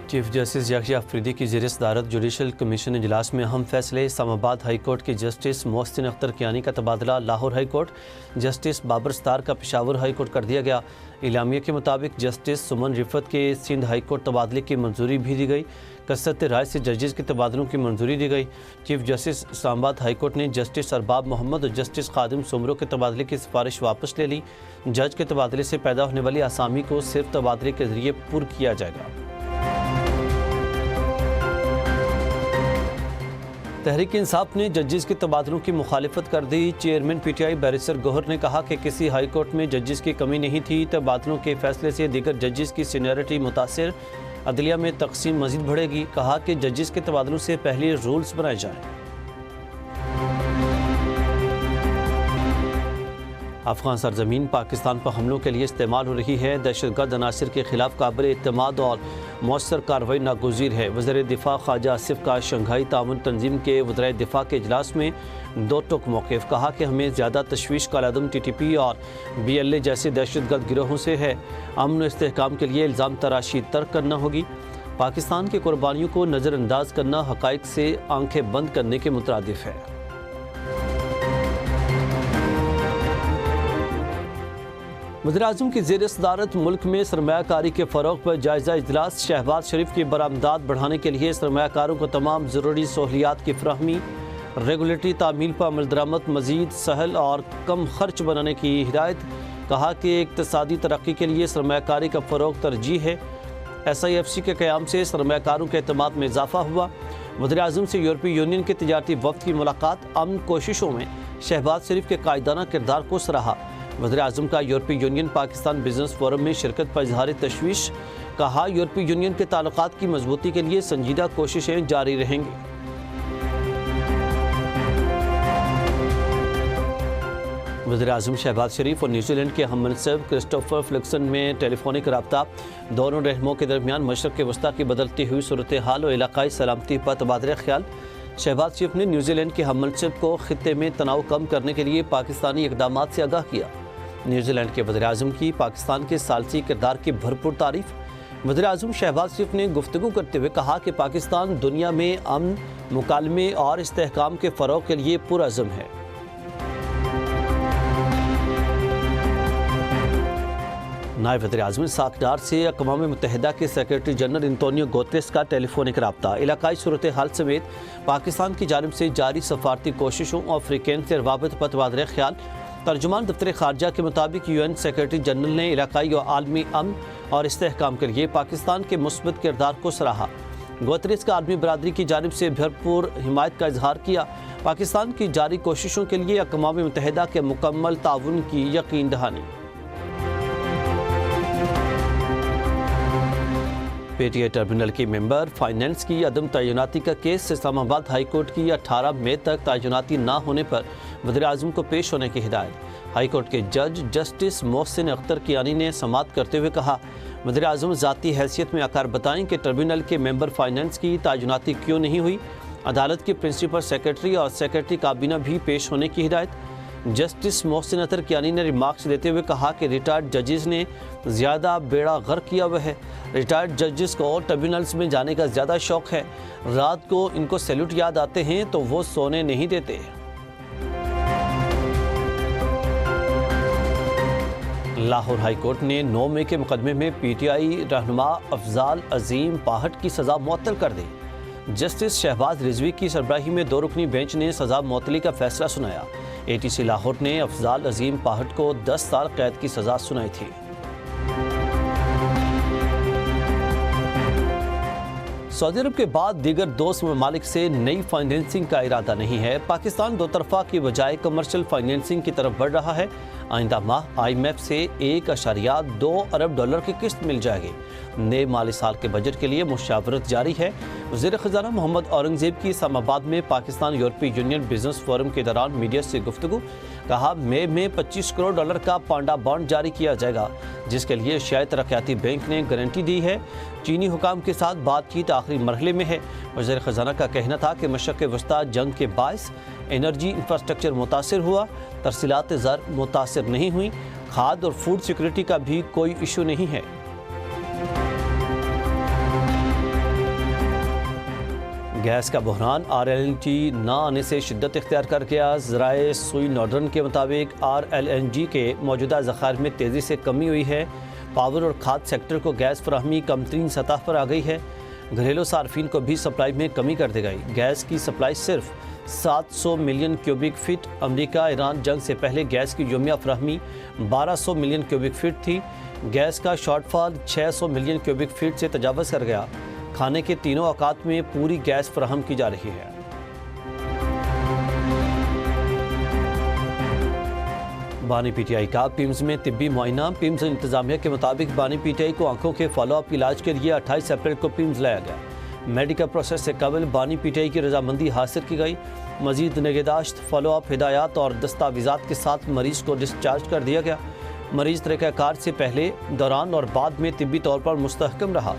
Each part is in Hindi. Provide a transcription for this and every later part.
चीफ जस्टिस याहिया अफरीदी की ज़ेर सदारत जुडिशल कमीशन इजलास में अहम फैसले। इस्लामाबाद हाई कोर्ट के जस्टिस मोहसिन अख्तर कियानी का तबादला Lahore High Court, justice Babar Sattar का पेशावर हाई कोर्ट कर दिया गया। इलामिया के मुताबिक जस्टिस सुमन रिफत के सिंध हाई कोर्ट तबादले की मंजूरी भी दी गई। कसरत राय से जजेस के तबादलों की मंजूरी दी गई। Chief justice Islamabad High court ने जस्टिस अरबाब मोहम्मद और जस्टिस खादिम सुमरो के तबादले की सिफारिश वापस ले ली। जज के तबादले से पैदा होने वाली आसामी को सिर्फ तबादले के जरिए पुर किया जाएगा। तहरीक इंसाफ ने जजेस के तबादलों की मुखालिफत कर दी। चेयरमैन पीटीआई बैरिस्टर गौहर ने कहा कि किसी हाई कोर्ट में जजेस की कमी नहीं थी। तबादलों के फैसले से दीगर जजेस की सीनियरिटी मुतासिर, अदलिया में तकसीम मजीद बढ़ेगी। कहा कि जजेस के तबादलों से पहले रूल्स बनाए जाएं। अफगान सरजमीन पाकिस्तान पर हमलों के लिए इस्तेमाल हो रही है। दहशतगर्द अनासर के खिलाफ काबिल एतमाद और मौसर कार्रवाई नागुज़ीर है। वज़ीर दिफा ख्वाजा आसिफ का शंघाई ताउन तंजीम के वज़ीर दिफा के इजलास में दो टुक मौक़िफ़। कहा कि हमें ज़्यादा तशवीश का लदम TTP और BLA जैसे दहशतगर्द गिरोहों से है। अमन व इस्तेहकाम के लिए इल्ज़ाम तराशी तर्क करना होगी। पाकिस्तान की कुर्बानियों को नज़रअंदाज करना हक़ाइक़ से आंखें बंद करने के मुतरादिफ है। वज़ीर-ए-आज़म की ज़ेर सदारत मुल्क में सरमायाकारी के फ़रोग़ पर जायज़ा इजलास। शहबाज शरीफ की बरामदात बढ़ाने के लिए सरमायाकारों को तमाम ज़रूरी सहूलियात की फ़राहमी, रेगुलेटरी तामील पर अमल दरामद मज़ीद सहल और कम खर्च बनाने की हिदायत। कहा कि इक़्तिसादी तरक्की के लिए सरमायाकारी का फ़रोग़ तरजीह है। SIFC के क़याम से सरमायाकारों के एतमाद में इजाफ़ा हुआ। वज़ीर-ए-आज़म से यूरोपीय यूनियन के तिजारती वफ़द की मुलाकात। अमन कोशिशों में शहबाज शरीफ के कायदाना किरदार को सराहा। वज़ीर-ए-आज़म का यूरोपीय यूनियन पाकिस्तान बिजनेस फोरम में शिरकत पर इज़हार तशवीश। कहा यूरोपीय यूनियन के ताल्लुकात की मजबूती के लिए संजीदा कोशिशें जारी रहेंगी। वज़ीर-ए-आज़म शहबाज शरीफ और न्यूजीलैंड के हम मनसब क्रिस्टोफर फ्लिक्सन में टेलीफोनिक रब्ता। दोनों रहनुमाओं के दरमियान मशरक़ वस्ता की बदलती हुई सूरत हाल और इलाकाई सलामती पर तबादला ख्याल। शहबाज शरीफ ने न्यूजीलैंड के हम मनसब को खित्ते में तनाव कम करने के लिए पाकिस्तानी इक़दामात से आगाह किया। न्यूजीलैंड के वज़ीर-ए-आज़म की पाकिस्तान के सालसी किरदार की भरपूर तारीफ़। वज़ीर-ए-आज़म शहबाज शरीफ ने गुफ्तगू करते हुए कहा कि पाकिस्तान दुनिया में अमन, मुकालमे और इस्तेहकाम के फ़रोग़ के लिए पुरअज़्म है। नायब वज़ीर-ए-आज़म साकडार से अक़वाम मुत्तहिदा के सेक्रेटरी जनरल एंटोनियो गुतेरेस का टेलीफोनिक रब्ता। इलाकाई सूरत हाल समेत पाकिस्तान की जानिब से जारी सफारती कोशिशों और अफ्रीकन से रवाबित पर तबादला ख्याल। तर्जुमान दफ्तर खारजा के मुताबिक UN सेक्रेटरी जनरल ने इलाकाई और आलमी अमन और इस्तेहकाम के लिए पाकिस्तान के मुस्बत किरदार को सराहा। गुतेरेस का आलमी बरादरी की जानिब से भरपूर हिमायत का इजहार किया। पाकिस्तान की जारी कोशिशों के लिए अक़वाम मुत्तहिदा के मुकम्मल ताउन की यकीन दहानी। PTI टर्मिनल की मेंबर फाइनेंस की अदम तैनाती का केस। इस्लामाबाद हाई कोर्ट की 18 मई तक तैनाती न होने पर वज़ीर-ए-आज़म को पेश होने की हिदायत। हाई कोर्ट के जज जस्टिस मोहसिन अख्तर कियानी ने समाअत करते हुए कहा, वज़ीर-ए-आज़म ज़ाती हैसियत में आकर बताएं कि टर्मिनल के मेंबर फाइनेंस की तैनाती क्यों नहीं हुई। अदालत के प्रिंसिपल सेक्रेटरी और सेक्रेटरी काबीना भी पेश होने की हिदायत। जस्टिस मोहसिन अख्तर कियानी ने रिमार्क्स देते हुए कहा कि रिटायर्ड जजेस ने ज़्यादा बेड़ा गर्क किया हुआ है। रिटायर्ड जजेस को ट्रिब्यूनल्स में जाने का ज़्यादा शौक़ है। रात को इनको सैल्यूट याद आते हैं तो वो सोने नहीं देते। लाहौर हाई कोर्ट ने 9 मई के मुकदमे में PTI रहनुमा अफजाल अजीम पाहट की सज़ा मुअत्तल कर दी। जस्टिस शहबाज रिजवी की सरबराही में 2 रुकनी बेंच ने सज़ा मुअत्तली का फैसला सुनाया। ATC लाहौर ने अफजाल अजीम पाहट को 10 साल कैद की सज़ा सुनाई थी। सऊदी अरब के बाद दीगर दोस्त ममालिक से नई फाइनेंसिंग का इरादा नहीं है। पाकिस्तान दो तरफा की बजाय कमर्शियल फाइनेंसिंग की तरफ बढ़ रहा है। आइंदा माह IMF से $1.2 अरब की किस्त मिल जाएगी। नए माली साल के बजट के लिए मुशावरत जारी है। वज़ीर ख़ज़ाना मोहम्मद औरंगज़ेब की इस्लामाबाद में पाकिस्तान यूरोपीय यूनियन बिजनेस फोरम के दौरान मीडिया से गुफ्तगू। कहा, मई में $25 करोड़ का पांडा बॉन्ड जारी किया जाएगा, जिसके लिए एशियाई तरक्याती बैंक ने गारंटी दी है। चीनी हुकाम के साथ बातचीत आखिरी मरहले में है। वज़ीर ख़ज़ाना का कहना था कि मशरक़ वस्ता जंग के बायस एनर्जी इंफ्रास्ट्रक्चर मुतासिर हुआ, तरसीलात ज़र मुतासिर नहीं हुई। खाद्य और फूड सिक्योरिटी का भी कोई इशू नहीं है। गैस का बहरान RLNG ना आने से शिद्दत इख्तियार कर गया। ज़राए सुई नॉर्दर्न के मुताबिक RLNG के मौजूदा ज़खायर में तेज़ी से कमी हुई है। पावर और खाद्य सेक्टर को गैस फराहमी कम तरीन सतह पर आ गई है। घरेलू सार्फिन को भी सप्लाई में कमी कर दी गई। गैस की सप्लाई सिर्फ 700 million cubic feet. America Iran जंग से पहले गैस की योमिया फराहमी 1200 मिलियन क्यूबिक फीट थी। गैस का शॉर्टफॉल 600 मिलियन क्यूबिक फीट से तजावज़ कर गया। खाने के तीनों औकात में पूरी गैस फराहम की जा रही है। बानी PTI का पिम्स में तिब्बी मुआयना। पिम्स इंतजामिया के मुताबिक बानी PTI को आंखों के फॉलोअप इलाज के लिए 28 अप्रैल को पिम्स लाया गया। मेडिकल प्रोसेस से कबल बानी PTI की रजामंदी हासिल की गई। मजीद निगहदाश्त, फॉलोअप, हिदायत और दस्तावेज़ात के साथ मरीज को डिस्चार्ज कर दिया गया। मरीज तरीक़ाकार से पहले, दौरान और बाद में तिब्बी तौर पर मुस्तहकम रहा।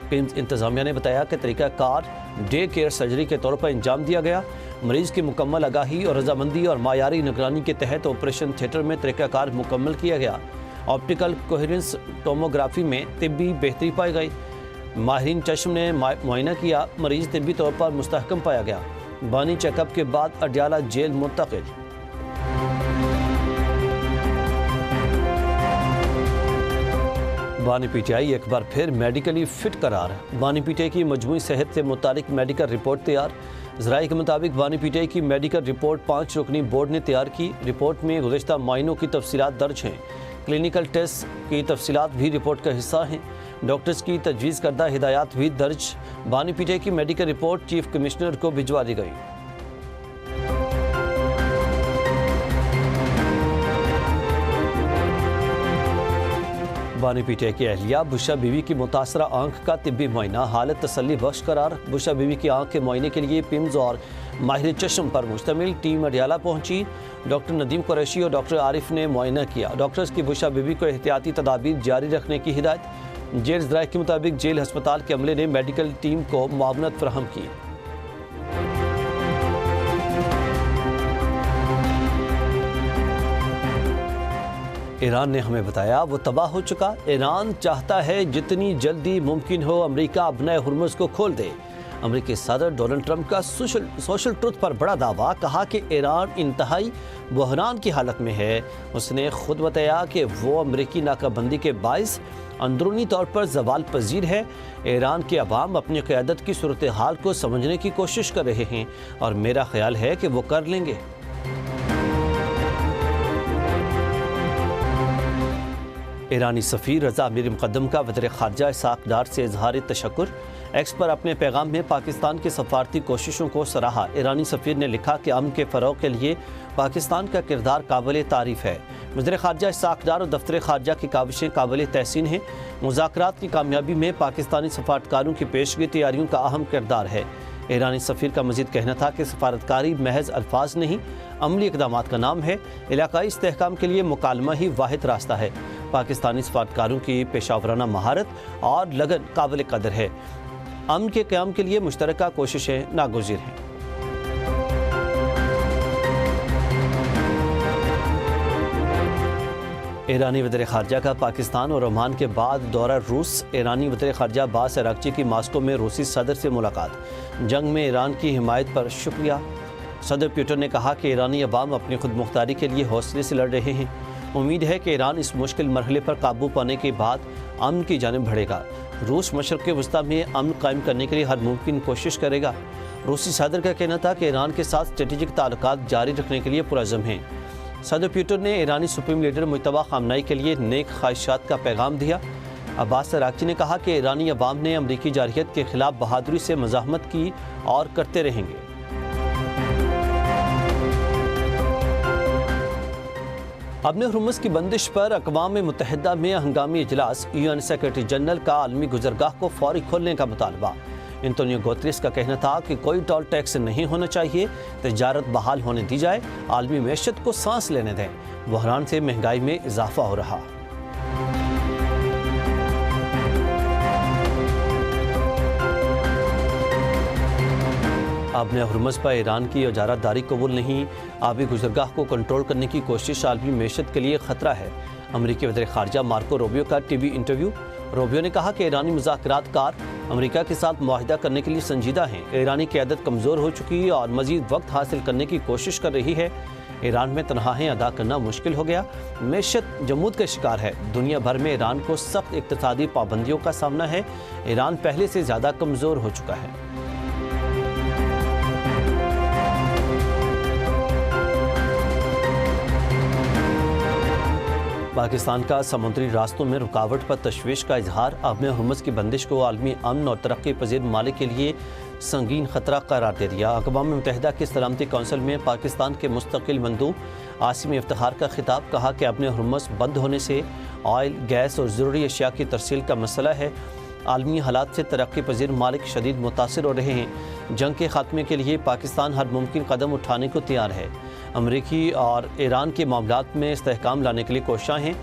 पिम्स इंतजामिया ने बताया कि तरीक़ाकार डे केयर सर्जरी के तौर पर अंजाम दिया गया। मरीज की मुकम्मल आगाही और रजामंदी और मायारी निगरानी के तहत ऑपरेशन थिएटर में तरीक़ाकार मुकम्मल किया गया। ऑप्टिकल कोहेरेंस टोमोग्राफी में तिब्बी बेहतरी पाई गई। माहिरीन चश्म ने मुआयना किया। मरीज तिब्बी तौर पर मुस्तहकम पाया गया। बानी चेकअप के बाद अडयाला जेल मुंतकिल। बानी PTI एक बार फिर मेडिकली फिट करार। बानी PTI की मजमूई सेहत से मुतालिक मेडिकल रिपोर्ट तैयार। ज़राए के मुताबिक बानी PTI की मेडिकल रिपोर्ट 5 रुकनी बोर्ड ने तैयार की। रिपोर्ट में गुज़श्ता मायनों की तफसीलात दर्ज हैं। क्लिनिकल टेस्ट की तफसीलात भी रिपोर्ट का हिस्सा हैं। डॉक्टर्स की तजवीज़ करदा हिदायत भी दर्ज। बानी PTI की मेडिकल रिपोर्ट चीफ कमिश्नर को भिजवा दी गई। बानी PTI की अहलिया बुशा बीवी की मुतासरा आंख का तिब्बी मुआयना। हालत तसल्ली बख्श करार। बुशा बीवी की आंख के मुआयने के लिए पिम्स और माहिर चश्म पर मुश्तमिल टीम अडयाला पहुंची। डॉक्टर नदीम कुरैशी और डॉक्टर आरिफ ने मुआयना किया। डॉक्टर्स की बुशा बीवी को एहतियाती तदाबीर जारी रखने की हिदायत। जेल ज़राए के मुताबिक जेल हस्पताल के अमले ने मेडिकल टीम को मुआवनत फराहम की। ईरान ने हमें बताया वो तबाह हो चुका। ईरान चाहता है जितनी जल्दी मुमकिन हो अमेरिका अपने हुर्मुज़ को खोल दे। अमेरिकी सदर डोनाल्ड ट्रंप का सोशल ट्रुथ पर बड़ा दावा। कहा कि ईरान इंतहाई बहरान की हालत में है। उसने खुद बताया कि वो अमेरिकी नाकाबंदी के बाइस अंदरूनी तौर पर ज़वाल पजीर है। ईरान के अवाम अपनी क़यादत की सूरत हाल को समझने की कोशिश कर रहे हैं और मेरा ख्याल है कि वो कर लेंगे। ईरानी सफ़ीर रज़ा अमीर मुक़द्दम का वज़ीर ख़ारजा इसहाक़ डार से इज़हार तशक्कुर। एक्स पर अपने पैगाम में पाकिस्तान की सफारती कोशिशों को सराहा। ईरानी सफ़ीर ने लिखा कि अमन के फ़रोग़ के लिए पाकिस्तान का किरदार काबिल तारीफ़ है। वज़ीर ख़ारजा इसहाक़ डार और दफ्तर ख़ारजा की काविशें काबिल तहसीन हैं। मुज़ाकरात की कामयाबी में पाकिस्तानी सफारतकारों की पेशगी तैयारियों का अहम किरदार है। ईरानी सफ़ीर का मज़ीद कहना था कि सफारतकारी महज अल्फाज नहीं, अमली इक़दामात का नाम है। इलाकाई इस्तेहकाम के लिए मुकालमा ही वाहिद रास्ता है। पाकिस्तानी सफारतकारों की पेशावराना महारत और लगन काबिल कदर है। अमन के क़याम के लिए मुश्तरका कोशिशें नागुज़ीर हैं। ईरानी वज़ीर ख़ारजा का पाकिस्तान और ओमान के बाद दौरा रूस। ईरानी वज़ीर ख़ारजा अब्बास अराग़ची की मास्को में रूसी सदर से मुलाकात। जंग में ईरान की हिमायत पर शुक्रिया। सदर पुतिन ने कहा कि ईरानी अवाम अपनी खुद मुख्तारी के लिए हौसले से लड़ रहे हैं। उम्मीद है कि ईरान इस मुश्किल मरहले पर काबू पाने के बाद अमन की जानिब बढ़ेगा। रूस मशरक़ वस्ता में अमन कायम करने के लिए हर मुमकिन कोशिश करेगा। रूसी सदर का कहना था कि ईरान के साथ स्ट्रेटेजिक ताल्लुकात जारी रखने के लिए पुरज़म हैं। सदर पुतिन ने ईरानी सुप्रीम लीडर मुज्तबा ख़ामनेई के लिए नेक ख्वाहिशात का पैगाम दिया। अब्बास अराग़ची ने कहा कि ईरानी अवाम ने अमरीकी जारहियत के खिलाफ बहादुरी से मज़ाहमत की और करते रहेंगे। अपने हुर्मुज़ की बंदिश पर अक़वाम मुत्तहिदा में हंगामी इजलास। UN सेक्रेटरी जनरल का आलमी गुज़रगाह को फौरी खोलने का मुतालबा। एंटोनियो गुतेरेस का कहना था कि कोई टोल टैक्स नहीं होना चाहिए, तिजारत बहाल होने दी जाए, आलमी मैशत को सांस लेने दें। बहरान से महंगाई में इजाफा हो रहा। आपने हुर्मुज़ पर ईरान की इजारातदारी कबूल नहीं। आबी गुज़रगाह को कंट्रोल करने की कोशिश आलमी मैशत के लिए ख़तरा है। अमरीकी वज़ीर ख़ारजा मार्को रूबियो का टीवी इंटरव्यू। रूबियो ने कहा कि ईरानी मुज़ाकरातकार अमेरिका के साथ मुआहिदा करने के लिए संजीदा हैं। ईरानी क़यादत कमज़ोर हो चुकी है और मज़ीद वक्त हासिल करने की कोशिश कर रही है। ईरान में तनख्वाहें अदा करना मुश्किल हो गया, मैशत जमूद का शिकार है। दुनिया भर में ईरान को सख्त इक़्तिसादी पाबंदियों का सामना है। ईरान पहले से ज़्यादा कमज़ोर हो चुका है। पाकिस्तान का समुद्री रास्तों में रुकावट पर तशवीश का इजहार। आपने हुर्मुज़ की बंदिश को आलमी अमन और तरक्की पजीर ममालिक के लिए संगीन खतरा करार दे दिया। अक़वाम मुत्तहिदा की सलामती कौंसिल में पाकिस्तान के मुस्तकिल मंदूब आसिम इफ्तिखार का खिताब। कहा कि अपने हुर्मुज़ बंद होने से ऑयल, गैस और ज़रूरी अशिया की तरसील का मसला है। आलमी हालात से तरक्की पजीर ममालिक शदीद मुतासिर हो रहे हैं। जंग के खात्मे के लिए पाकिस्तान हर मुमकिन कदम उठाने को तैयार है। अमरीकी और ईरान के मामलात में इस्तेहकाम लाने के लिए कोशिशां हैं।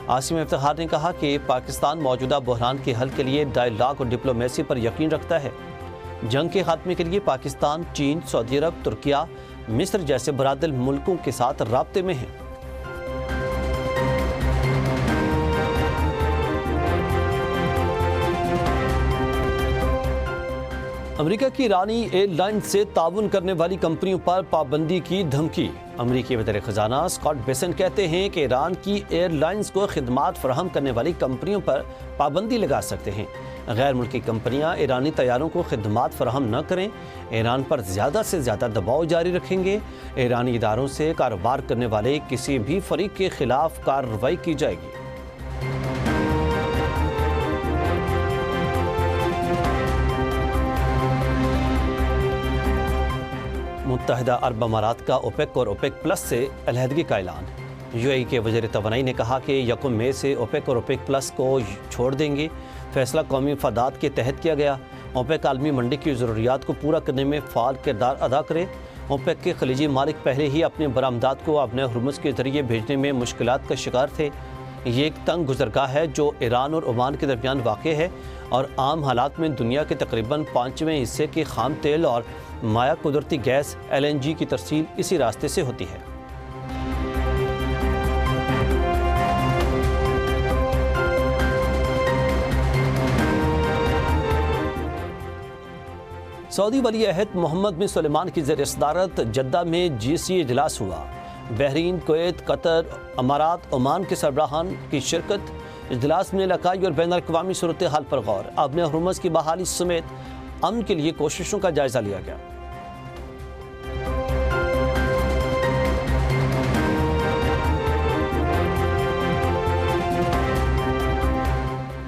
आसिम इफ्तिखार ने कहा कि पाकिस्तान मौजूदा बहरान के हल के लिए डायलॉग और डिप्लोमेसी पर यकीन रखता है। जंग के खात्मे के लिए पाकिस्तान, चीन, सऊदी अरब, तुर्किया, मिस्र जैसे बरादर मुल्कों के साथ राब्ते में है। अमेरिका की ईरानी एयरलाइन से ताउन करने वाली कंपनियों पर पाबंदी की धमकी। अमेरिकी वज़ीर ख़ज़ाना स्कॉट बेसेंट कहते हैं कि ईरान की एयरलाइंस को खिदमात फराहम करने वाली कंपनियों पर पाबंदी लगा सकते हैं। गैर मुल्की कंपनियां ईरानी तैयारों को खिदमात फराहम न करें, ईरान पर ज़्यादा से ज़्यादा दबाव जारी रखेंगे। ईरानी इदारों से कारोबार करने वाले किसी भी फरीक के खिलाफ कार्रवाई की जाएगी। मुत्तहिदा अरब अमारात का ओपेक और ओपेक प्लस से अलहदगी का ऐलान। यूएई के वज़ीर तवानाई ने कहा कि 1 मई से ओपेक और ओपेक प्लस को छोड़ देंगे। फैसला कौमी मफादात के तहत किया गया। ओपेक आलमी मंडी की ज़रूरियात को पूरा करने में फ़ाल किरदार अदा करे। ओपेक के खलीजी मालिक पहले ही अपने बरामदात को अपने हुर्मुज़ के ज़रिए भेजने में मुश्किलात का शिकार थे। ये एक तंग गुज़रगाह है जो ईरान और ओमान के दरमियान वाक़ है और आम हालात में दुनिया के तकरीबन 5वें हिस्से के खाम तेल और माया कुदरती गैस LNG की तरसील इसी रास्ते से होती है। सऊदी वली अहद मोहम्मद बिन सुलेमान की ज़ेर सदारत जद्दा में GCA इजलास हुआ। बहरीन, कुवैत, कतर, अमारात, ओमान के सरबराहान की शिरकत। इजलास में इलाकाई और बैन अल-अक़वामी सूरत हाल पर गौर। अपने हुर्मुज़ की बहाली समेत अमन के लिए कोशिशों का जायजा लिया गया।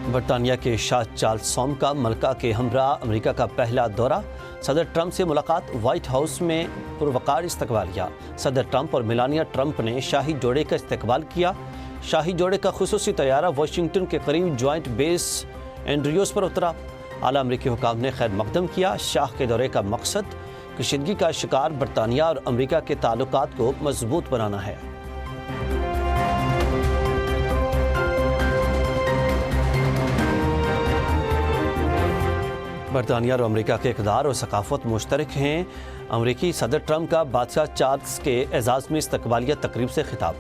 बरतानिया के शाह चार्ल्स सौम का मलका के हमरा अमेरिका का पहला दौरा। सदर ट्रंप से मुलाकात। व्हाइट हाउस में पुरवकार इस्तकबाल किया। सदर ट्रंप और मेलानिया ट्रंप ने शाही जोड़े का इस्तकबाल किया। शाही जोड़े का खुसूसी तैयारा वाशिंगटन के करीब जॉइंट बेस एंड्रियोस पर उतरा। आला अमरीकी हुकाम ने खैर मकदम किया। शाह के दौरे का मकसद कशीदगी का शिकार बरतानिया और अमेरिका के ताल्लुकात को मजबूत बनाना है। बरतानिया और अमेरिका के इक़्तिदार और सकाफ़त मुश्तरक हैं। अमेरिकी सदर ट्रंप का बादशाह चार्ल्स के एजाज़ में इस्तकबालिया तकरीब से खिताब।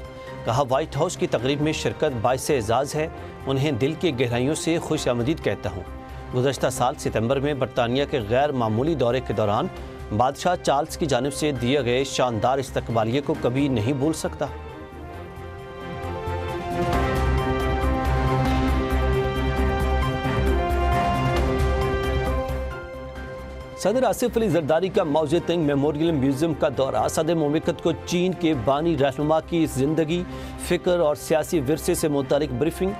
कहा, व्हाइट हाउस की तकरीब में शिरकत बाइस एजाज़ है। उन्हें दिल की गहराइयों से खुश आमदीद कहता हूँ। गुज़श्ता साल सितंबर में बरतानिया के गैर मामूली दौरे के दौरान बादशाह चार्ल्स की जानिब से दिए गए शानदार इस्तकबालिये को कभी नहीं भूल सकता। सदर आसिफ अली जरदारी का मौजे तंग मेमोरियल म्यूजियम का दौरा। सदर मुमलिकत को चीन के बानी रहनुमा की ज़िंदगी, फ़िक्र और सियासी विरसे से मुतालिक ब्रीफिंग।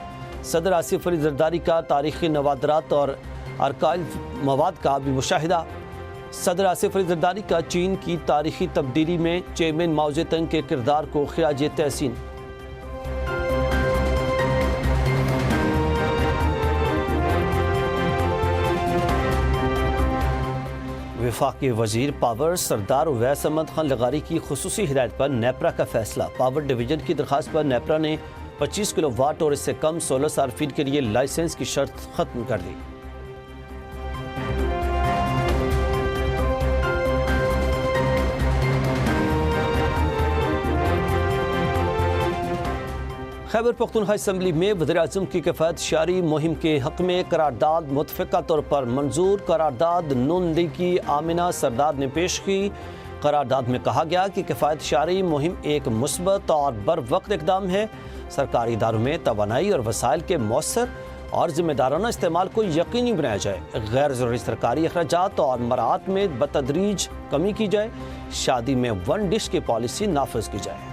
सदर आसिफ अली जरदारी का तारीख़ी नवादरात और आर्काइव मवाद का भी मुशाहिदा। सदर आसिफ अली जरदारी का चीन की तारीख़ी तब्दीली में चेयरमैन मौजे तंग के किरदार को खिराज तहसीन। वफाकी वजीर पावर सरदार उवैस अहमद खान लगारी की खुसूसी हिदायत पर नेपरा का फैसला। पावर डिवीजन की दरख्वास्त पर नेपरा ने 25 किलोवाट और इससे कम सोलर सार्फिन के लिए लाइसेंस की शर्त खत्म कर दी। खैबर पख्तूनख्वा असम्बली में वज़ीर-ए-आज़म की किफ़ायत शारी मुहिम के हक़ में करारदाद मुतफ़िक़ा तौर पर मंजूर। करारदाद नून लीग की आमिना सरदार ने पेश की। करारदाद में कहा गया कि किफ़ायत शारी मुहिम एक मुस्बत और बर वक्त इक़दाम है। सरकारी इदारों में तवानाई और वसाइल के मौसर और ज़िम्मेदाराना इस्तेमाल को यकीनी बनाया जाए। गैर ज़रूरी सरकारी अखराजात और मराआत में बतदरीज कमी की जाए। शादी में वन डिश की पॉलिसी नाफिज की जाए।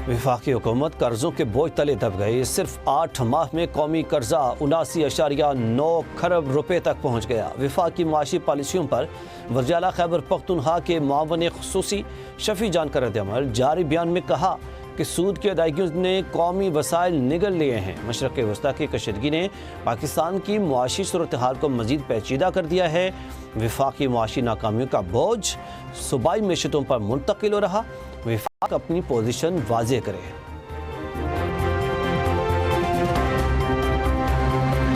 वफाकी हुकूमत कर्जों के बोझ तले दब गई। सिर्फ 8 माह में कौमी कर्जा 79.9 खरब रुपए तक पहुँच गया। वफाकी माशी पॉलिसियों पर वज़ीर खैबर पख्तूनख्वा के मुआवन ख़ुसूसी शफी जान का रद्द-ए-अमल। जारी बयान में कहा कि सूद की अदायगियों ने कौमी वसाइल निगल लिए हैं। मशरक़ वस्ता की कशीदगी ने पाकिस्तान की मुआशी सूरत हाल को मज़ीद पेचीदा कर दिया है। वफाकी मुआशी नाकामियों का बोझ सूबाई मैशतों पर मुंतकिल हो रहा। वफाक अपनी पोजीशन वाज़ेह करे।